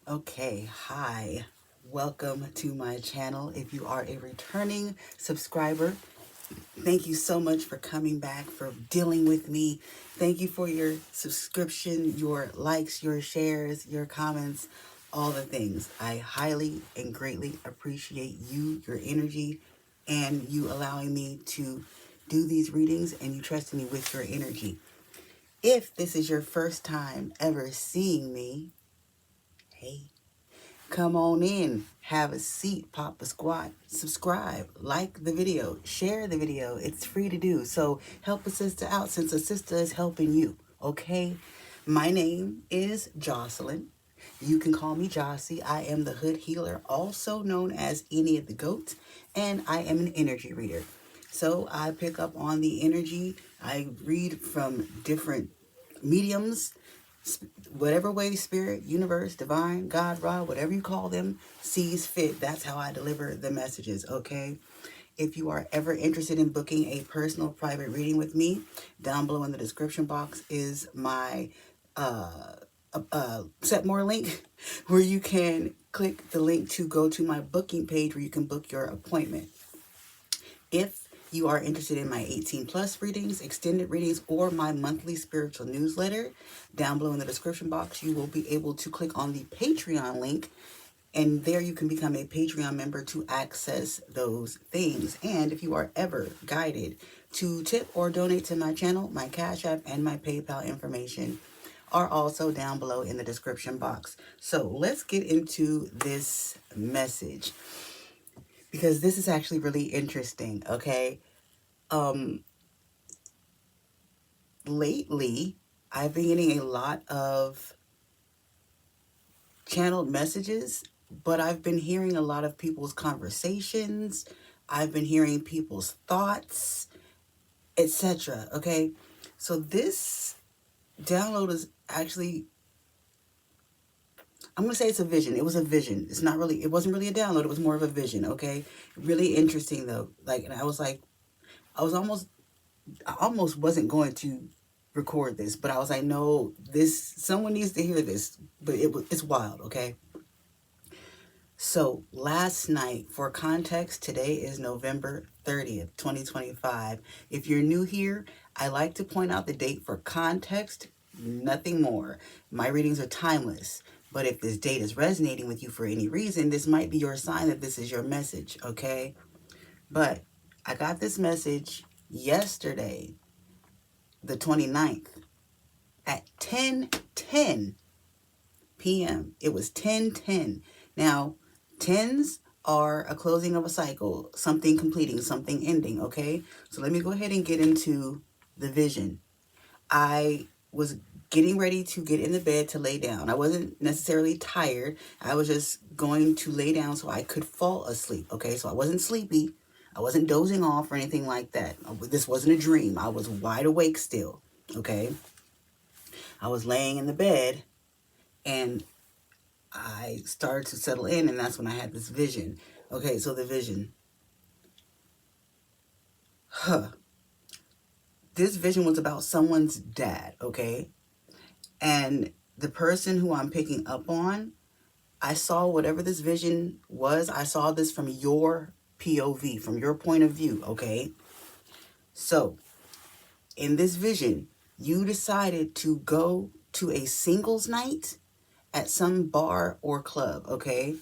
Okay, hi. Welcome to my channel. If you are a returning subscriber, thank you so much for coming back, for dealing with me. Thank you for your subscription, your likes, your shares, your comments, all the things. I highly and greatly appreciate you, your energy, and you allowing me to do these readings and you trusting me with your energy. If this is your first time ever seeing me, hey, come on in, have a seat, pop a squat, subscribe, like the video, share the video. It's free to do. So help a sister out since a sister is helping you. Okay? My name is Jocelyn. You can call me Jocey. I am the Hood Healer, also known as Any of the Goats, and I am an energy reader. So I pick up on the energy. I read from different mediums, whatever way spirit, universe, divine, God, Ra, whatever you call them, sees fit. That's how I deliver the messages, okay? If you are ever interested in booking a personal private reading with me, down below in the description box is my set more link where you can click the link to go to my booking page where you can book your appointment. If you are interested in my 18 plus readings, extended readings, or my monthly spiritual newsletter, down below in the description box, you will be able to click on the Patreon link, and there you can become a Patreon member to access those things. And if you are ever guided to tip or donate to my channel, my Cash App and my PayPal information are also down below in the description box. So let's get into this message, because this is actually really interesting, okay? Lately, I've been getting a lot of channeled messages, but I've been hearing a lot of people's conversations. I've been hearing people's thoughts, etc. Okay, so this download is actually, I'm going to say it's a vision. It was a vision. It's not really, it wasn't really a download. It was more of a vision. Okay, really interesting though. Like, and I was like, I almost wasn't going to record this, but I was like, no, someone needs to hear this. But it's wild, okay? So last night, for context, today is November 30th, 2025. If you're new here, I like to point out the date for context, nothing more. My readings are timeless, but if this date is resonating with you for any reason, this might be your sign that this is your message, okay? But I got this message yesterday, the 29th, at 10:10 p.m. It was 10:10. Now, tens are a closing of a cycle, something completing, something ending, okay? So let me go ahead and get into the vision. I was getting ready to get in the bed to lay down. I wasn't necessarily tired. I was just going to lay down so I could fall asleep, okay? So I wasn't sleepy. I wasn't dozing off or anything like that. This wasn't a dream. I was wide awake still, okay? I was laying in the bed and I started to settle in, and that's when I had this vision. Okay, so the vision. This vision was about someone's dad, okay? And the person who I'm picking up on, I saw whatever this vision was, I saw this from your POV, from your point of view, okay? So, in this vision, you decided to go to a singles night at some bar or club, okay?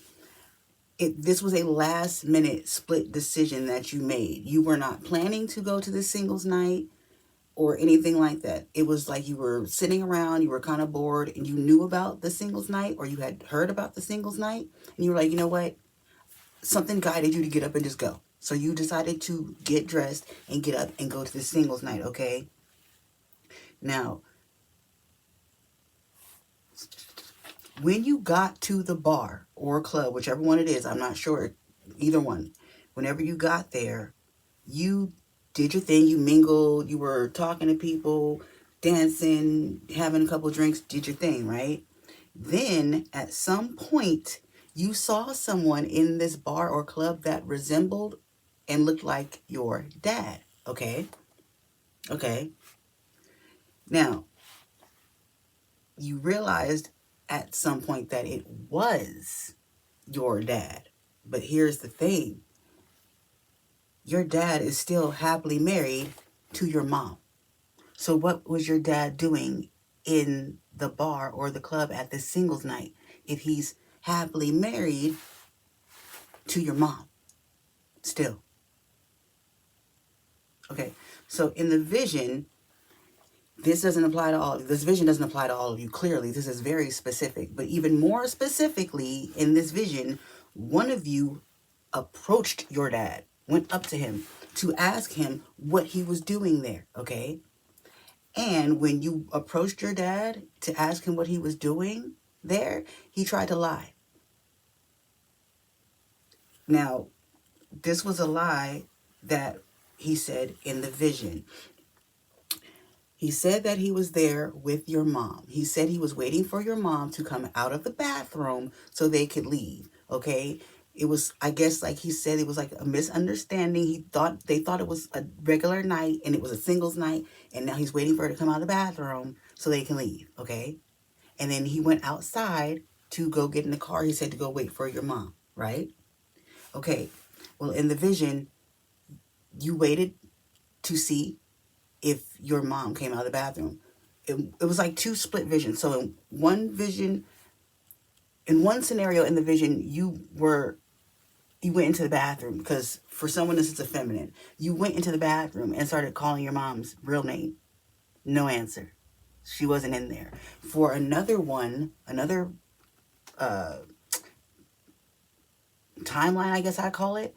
This was a last minute split decision that you made. You were not planning to go to the singles night or anything like that. It was like you were sitting around, you were kind of bored, and you knew about the singles night, or you had heard about the singles night, and you were like, you know what? Something guided you to get up and just go. So you decided to get dressed and get up and go to the singles night, okay? Now, when you got to the bar or club, whichever one it is, I'm not sure, either one, whenever you got there, you did your thing, you mingled, you were talking to people, dancing, having a couple drinks, did your thing, right? Then at some point, you saw someone in this bar or club that resembled and looked like your dad, okay? Okay. Now, you realized at some point that it was your dad. But here's the thing. Your dad is still happily married to your mom. So what was your dad doing in the bar or the club at this singles night if he's happily married to your mom still? Okay, so in the vision, this vision doesn't apply to all of you. Clearly, this is very specific. But even more specifically, in this vision, one of you approached your dad, went up to him to ask him what he was doing there, okay? And when you approached your dad to ask him what he was doing there, he tried to lie. Now, this was a lie that he said in the vision. He said that he was there with your mom. He said he was waiting for your mom to come out of the bathroom so they could leave, okay? It was, I guess, like he said, it was like a misunderstanding. They thought it was a regular night and it was a singles night, and now he's waiting for her to come out of the bathroom so they can leave, okay? And then he went outside to go get in the car. He said to go wait for your mom, right? Okay, well, in the vision, you waited to see if your mom came out of the bathroom. It was like two split visions. So in one scenario in the vision, you went into the bathroom because for someone this is a feminine. You went into the bathroom and started calling your mom's real name. No answer. She wasn't in there. For another timeline, I guess I call it,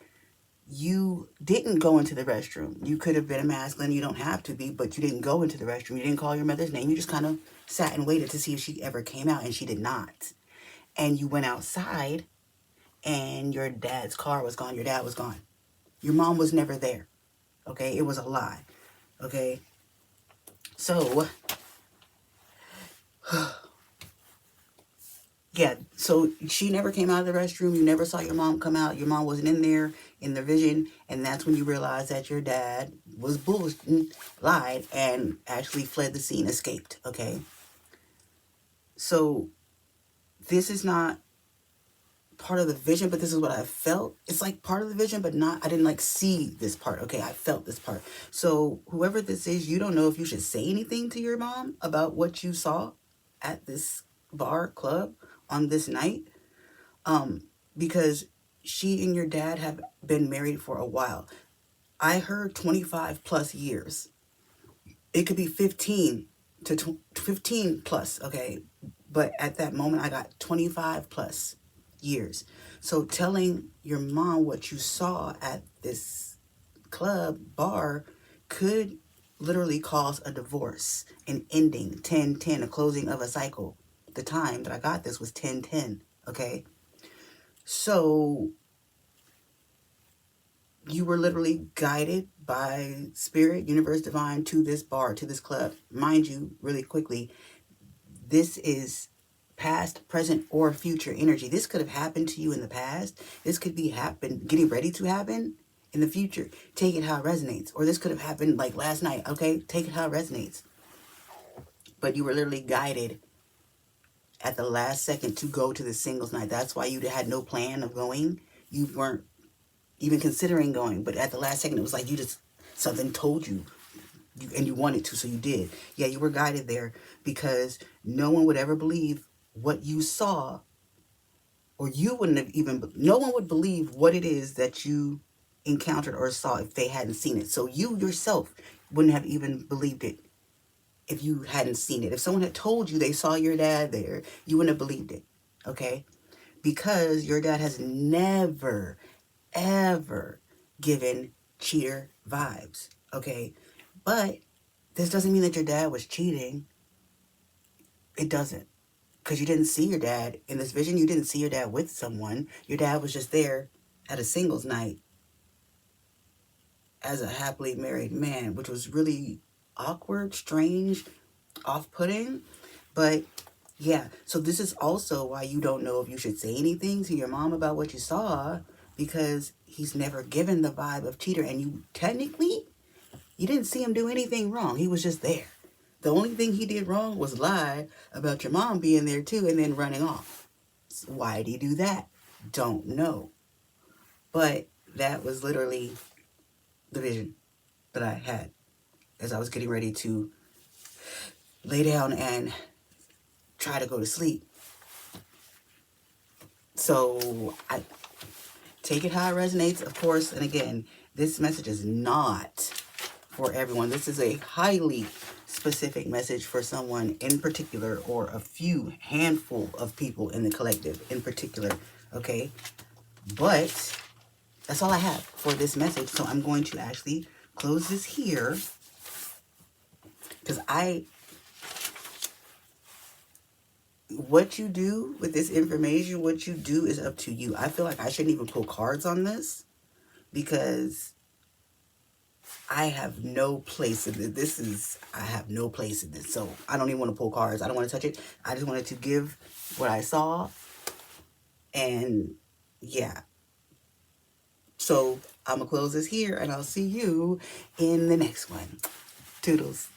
you didn't go into the restroom. You could have been a masculine. You don't have to be, but you didn't go into the restroom. You didn't call your mother's name. You just kind of sat and waited to see if she ever came out, and she did not. And you went outside, and your dad's car was gone. Your dad was gone. Your mom was never there. Okay? It was a lie. Okay? So, yeah, so she never came out of the restroom. You never saw your mom come out. Your mom wasn't in there in the vision. And that's when you realized that your dad was bullshit, lied, and actually fled the scene, escaped. Okay? So this is not part of the vision, but this is what I felt. It's like part of the vision, but not, I didn't like see this part. Okay, I felt this part. So whoever this is, you don't know if you should say anything to your mom about what you saw at this bar club on this night, because she and your dad have been married for a while. I heard 25 plus years. It could be 15 to 15 plus, okay? But at that moment, I got 25 plus years. So telling your mom what you saw at this club, bar, could literally cause a divorce, an ending, 10-10, a closing of a cycle. The time that I got this was 10-10, okay? So you were literally guided by spirit, universe, divine to this bar, to this club. Mind you, really quickly, this is past, present, or future energy. This could have happened to you in the past. This could be getting ready to happen in the future. Take it how it resonates. Or this could have happened like last night, okay? Take it how it resonates. But you were literally guided at the last second to go to the singles night. That's why you had no plan of going. You weren't even considering going. But at the last second, it was like something told you. And you wanted to, so you did. Yeah, you were guided there because no one would ever believe what you saw, or no one would believe what it is that you encountered or saw if they hadn't seen it. So you yourself wouldn't have even believed it if you hadn't seen it. If someone had told you they saw your dad there, you wouldn't have believed it, okay? Because your dad has never, ever given cheater vibes, okay? But this doesn't mean that your dad was cheating. It doesn't. Because you didn't see your dad in this vision. You didn't see your dad with someone. Your dad was just there at a singles night as a happily married man, which was really awkward, strange, off-putting. But yeah, so this is also why you don't know if you should say anything to your mom about what you saw, because he's never given the vibe of cheater. And you didn't see him do anything wrong. He was just there. The only thing he did wrong was lie about your mom being there too and then running off. Why did he do that? Don't know. But that was literally the vision that I had as I was getting ready to lay down and try to go to sleep. So I take it how it resonates, of course. And again, this message is not for everyone. This is a highly specific message for someone in particular, or a few handful of people in the collective in particular. Okay. But that's all I have for this message. So I'm going to actually close this here, because what you do with this information, what you do is up to you. I feel like I shouldn't even pull cards on this, because I have no place in it. I have no place in this. So I don't even want to pull cards. I don't want to touch it. I just wanted to give what I saw. And yeah. So I'm going to close this here, and I'll see you in the next one. Toodles.